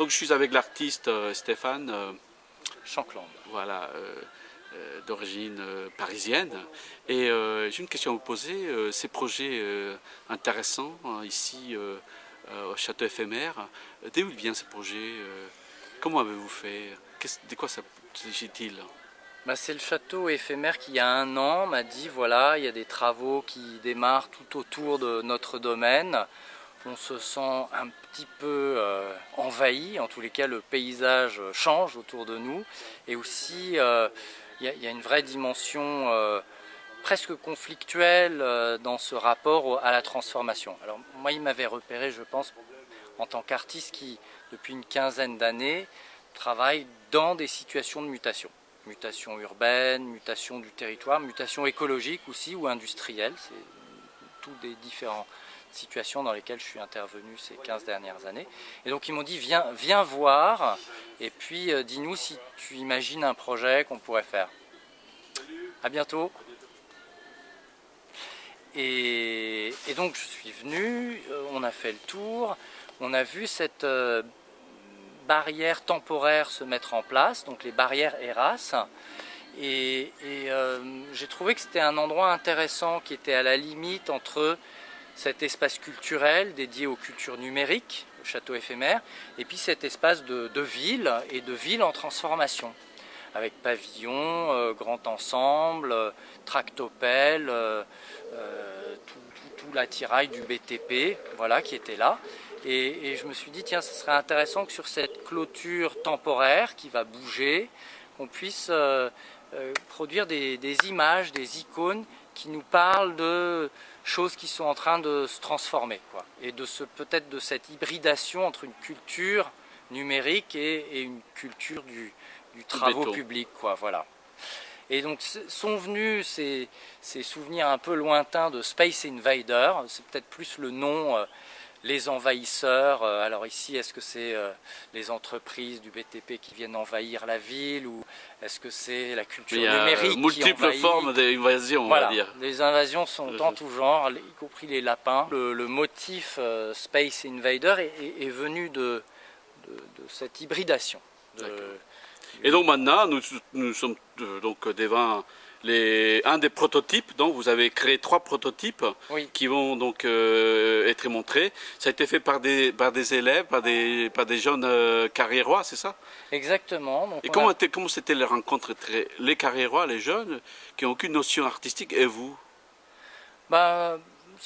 Donc je suis avec l'artiste Stéphane Shankland. Voilà, d'origine parisienne. Et j'ai une question à vous poser. Ces projets intéressants ici au château éphémère, d'où vient ce projet comment avez-vous fait de quoi s'agit-il? C'est le château éphémère qui, il y a 1 an, m'a dit voilà, il y a des travaux qui démarrent tout autour de notre domaine. On se sent un petit peu envahi, en tous les cas le paysage change autour de nous. Et aussi, il y a une vraie dimension presque conflictuelle dans ce rapport à la transformation. Alors moi, il m'avait repéré, je pense, en tant qu'artiste qui, depuis une quinzaine d'années, travaille dans des situations de mutation. Mutation urbaine, mutation du territoire, mutation écologique aussi ou industrielle. C'est toutes des différentes situations dans lesquelles je suis intervenu ces 15 dernières années. Et donc ils m'ont dit viens voir et puis dis-nous si tu imagines un projet qu'on pourrait faire. À bientôt. Et donc je suis venu, on a fait le tour, on a vu cette barrière temporaire se mettre en place, donc les barrières ERAS. Et j'ai trouvé que c'était un endroit intéressant qui était à la limite entre cet espace culturel dédié aux cultures numériques, le château éphémère, et puis cet espace de ville et de ville en transformation, avec pavillon, grand ensemble, tractopelle, tout l'attirail du BTP, voilà, qui était là. Et je me suis dit, tiens, ce serait intéressant que sur cette clôture temporaire qui va bouger, qu'on puisse produire des images, des icônes qui nous parlent de choses qui sont en train de se transformer, quoi. Et peut-être de cette hybridation entre une culture numérique et une culture du travaux publics, quoi, voilà. Et donc sont venus ces souvenirs un peu lointains de Space Invader, c'est peut-être plus le nom, les envahisseurs. Alors ici, est-ce que c'est les entreprises du BTP qui viennent envahir la ville, ou est-ce que c'est la culture numérique qui envahit? Multiples formes d'invasion, voilà, on va dire. Les invasions sont en tout genre, y compris les lapins. Le motif Space Invader est venu de cette hybridation. Et donc maintenant, nous sommes donc devant un des prototypes. Donc vous avez créé 3 prototypes, oui, qui vont donc être montrés. Ça a été fait par des élèves, par des jeunes carriérois, c'est ça? Exactement. Donc et comment c'était la rencontre entre les carriérois, les jeunes, qui n'ont aucune notion artistique, et vous? Ça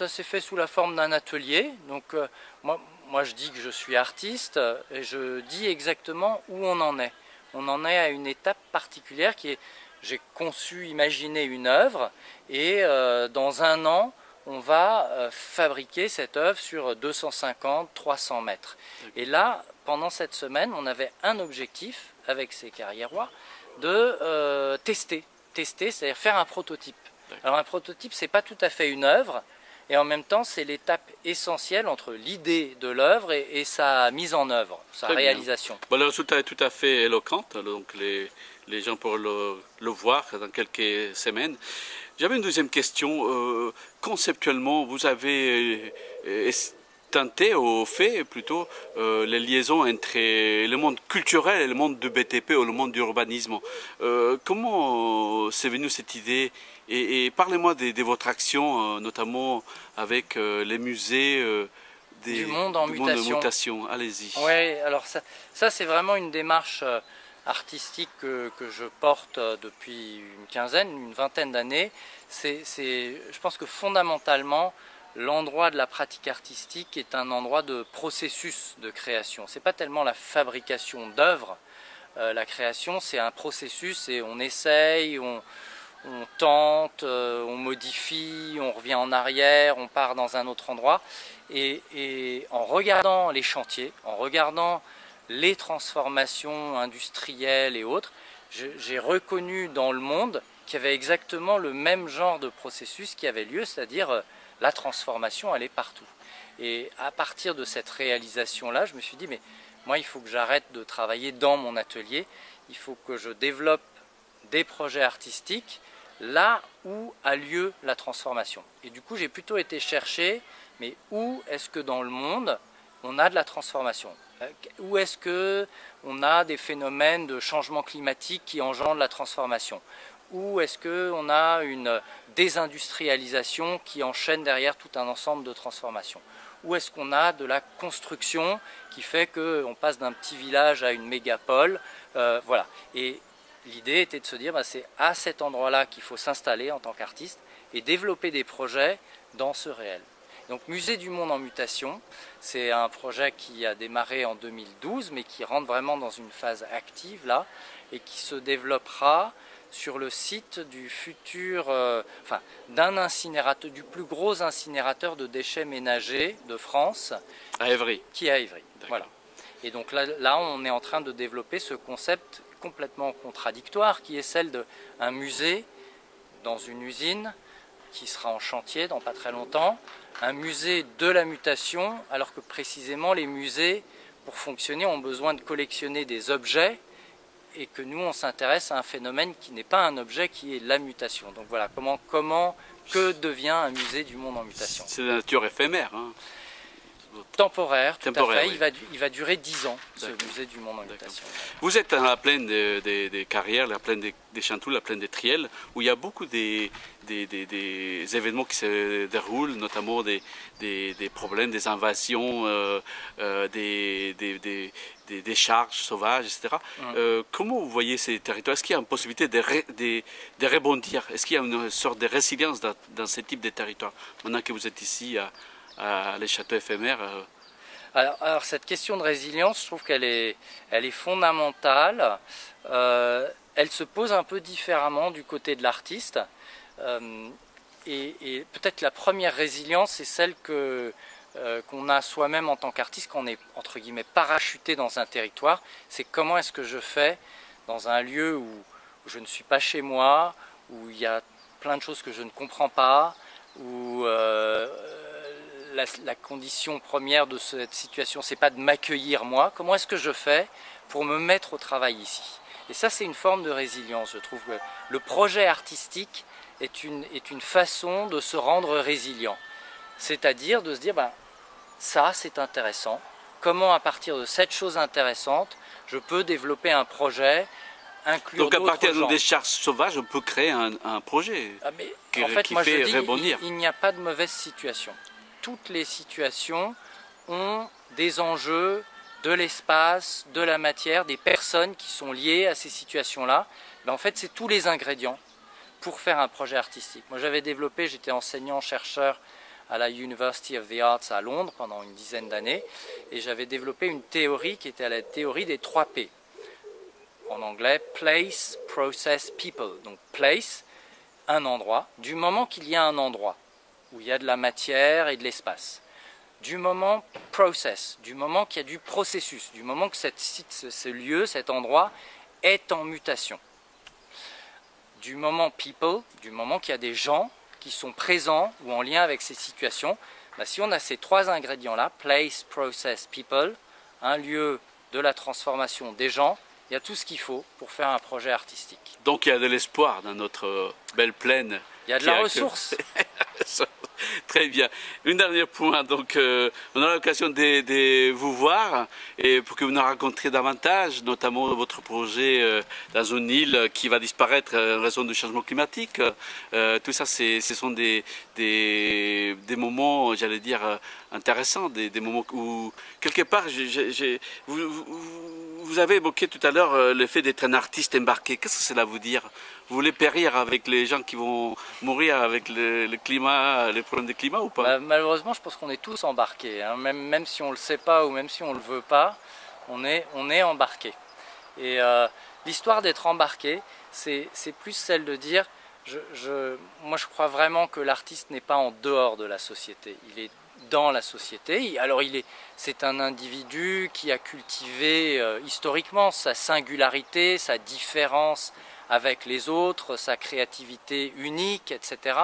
s'est fait sous la forme d'un atelier. Donc moi je dis que je suis artiste et je dis exactement où on en est. On en est à une étape particulière qui est, j'ai conçu, imaginé une œuvre, et dans 1 an, on va fabriquer cette œuvre sur 250-300 mètres. Et là, pendant cette semaine, on avait un objectif avec ces carriérois de tester, c'est-à-dire faire un prototype. Alors un prototype, c'est pas tout à fait une œuvre, et en même temps, c'est l'étape essentielle entre l'idée de l'œuvre et sa mise en œuvre, sa réalisation. Bon, le résultat est tout à fait éloquent, donc les gens pourront le voir dans quelques semaines. J'avais une deuxième question. Conceptuellement, vous avez tenté, ou fait plutôt, les liaisons entre le monde culturel et le monde du BTP ou le monde du urbanisme. Comment c'est venu cette idée? Et parlez-moi de votre action, notamment avec les musées du monde en mutation. Allez-y. Oui, alors ça c'est vraiment une démarche artistique que je porte depuis une vingtaine d'années. Je pense que fondamentalement, l'endroit de la pratique artistique est un endroit de processus de création. Ce n'est pas tellement la fabrication d'œuvres. La création, c'est un processus, et on essaye, on tente, on modifie, on revient en arrière, on part dans un autre endroit. Et en regardant les chantiers, en regardant les transformations industrielles et autres, j'ai reconnu dans le monde qu'il y avait exactement le même genre de processus qui avait lieu, c'est-à-dire la transformation, elle est partout. Et à partir de cette réalisation-là, je me suis dit, mais moi, il faut que j'arrête de travailler dans mon atelier, il faut que je développe des projets artistiques là où a lieu la transformation. Et du coup, j'ai plutôt été chercher, mais où est-ce que dans le monde, on a de la transformation? Où est-ce qu'on a des phénomènes de changement climatique qui engendrent la transformation? Où est-ce qu'on a une désindustrialisation qui enchaîne derrière tout un ensemble de transformations? Où est-ce qu'on a de la construction qui fait qu'on passe d'un petit village à une mégapole? Voilà. Et l'idée était de se dire, c'est à cet endroit-là qu'il faut s'installer en tant qu'artiste et développer des projets dans ce réel. Donc Musée du Monde en Mutation, c'est un projet qui a démarré en 2012, mais qui rentre vraiment dans une phase active là, et qui se développera sur le site du futur, d'un incinérateur, du plus gros incinérateur de déchets ménagers de France, À Évry. Qui est à Évry. Voilà. Et donc là, on est en train de développer ce concept complètement contradictoire, qui est celle d'un musée dans une usine qui sera en chantier dans pas très longtemps, un musée de la mutation, alors que précisément les musées, pour fonctionner, ont besoin de collectionner des objets, et que nous, on s'intéresse à un phénomène qui n'est pas un objet, qui est la mutation. Donc voilà, que devient un musée du monde en mutation? C'est de nature éphémère. Hein. Temporaire, tout à fait. Oui. Il va durer 10 ans, ce musée du monde en mutation. Vous êtes dans la plaine des carrières, la plaine des Chantoules, la plaine des Triels, où il y a beaucoup des événements qui se déroulent, notamment des problèmes, des invasions, des charges sauvages, etc. Comment vous voyez ces territoires? Est-ce qu'il y a une possibilité de rebondir? Est-ce qu'il y a une sorte de résilience dans ce type de territoire? Maintenant que vous êtes ici à les châteaux éphémères. Alors cette question de résilience, je trouve qu'elle est fondamentale. Elle se pose un peu différemment du côté de l'artiste. Et peut-être la première résilience, c'est celle qu'on a soi-même en tant qu'artiste quand on est, entre guillemets, parachuté dans un territoire. C'est comment est-ce que je fais dans un lieu où je ne suis pas chez moi, où il y a plein de choses que je ne comprends pas, où la condition première de cette situation, c'est pas de m'accueillir moi. Comment est-ce que je fais pour me mettre au travail ici? Et ça, c'est une forme de résilience. Je trouve que le projet artistique est une façon de se rendre résilient. C'est-à-dire de se dire, ça, c'est intéressant. Comment, à partir de cette chose intéressante, je peux développer un projet, inclure d'autres gens. Donc, à partir des charges sauvages, on peut créer un projet qui fait rebondir. Il n'y a pas de mauvaise situation. Toutes les situations ont des enjeux, de l'espace, de la matière, des personnes qui sont liées à ces situations-là. En fait, c'est tous les ingrédients pour faire un projet artistique. Moi, j'étais enseignant-chercheur à la University of the Arts à Londres pendant une dizaine d'années, et j'avais développé une théorie qui était la théorie des 3 P. En anglais, place, process, people. Donc place, un endroit, du moment qu'il y a un endroit où il y a de la matière et de l'espace. Du moment process, du moment qu'il y a du processus, du moment que ce lieu, cet endroit est en mutation. Du moment people, du moment qu'il y a des gens qui sont présents ou en lien avec ces situations. Si on a ces 3 ingrédients-là, place, process, people, un lieu de la transformation des gens, il y a tout ce qu'il faut pour faire un projet artistique. Donc il y a de l'espoir dans notre belle plaine. Il y a de la ressource. Très bien. Un dernier point. Donc, on a l'occasion de vous voir et pour que vous nous racontiez davantage, notamment votre projet dans une île qui va disparaître en raison du changement climatique. Tout ça, ce sont des moments, j'allais dire, intéressants, des moments où, quelque part, vous avez évoqué tout à l'heure le fait d'être un artiste embarqué. Qu'est-ce que cela veut dire? Vous voulez périr avec les gens qui vont mourir avec le climat, les problèmes du climat ou pas? Malheureusement, je pense qu'on est tous embarqués. Hein. Même si on ne le sait pas ou même si on ne le veut pas, on est embarqué. Et l'histoire d'être embarqué, c'est plus celle de dire, moi je crois vraiment que l'artiste n'est pas en dehors de la société. Il est dans la société. Alors c'est un individu qui a cultivé historiquement sa singularité, sa différence avec les autres, sa créativité unique, etc.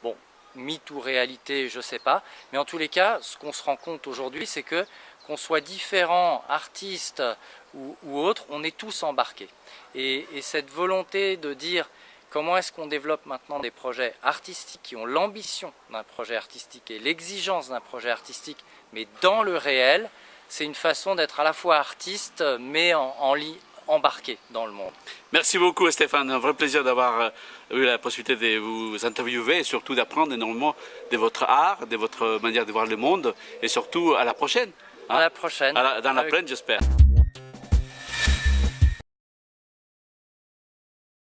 Bon, mythe ou réalité, je ne sais pas. Mais en tous les cas, ce qu'on se rend compte aujourd'hui, c'est que qu'on soit différent, artiste ou autre, on est tous embarqués. Et cette volonté de dire comment est-ce qu'on développe maintenant des projets artistiques qui ont l'ambition d'un projet artistique et l'exigence d'un projet artistique, mais dans le réel, c'est une façon d'être à la fois artiste, mais embarqué dans le monde. Merci beaucoup Stéphane, un vrai plaisir d'avoir eu la possibilité de vous interviewer et surtout d'apprendre énormément de votre art, de votre manière de voir le monde et surtout à la prochaine. À la prochaine. Dans la plaine j'espère.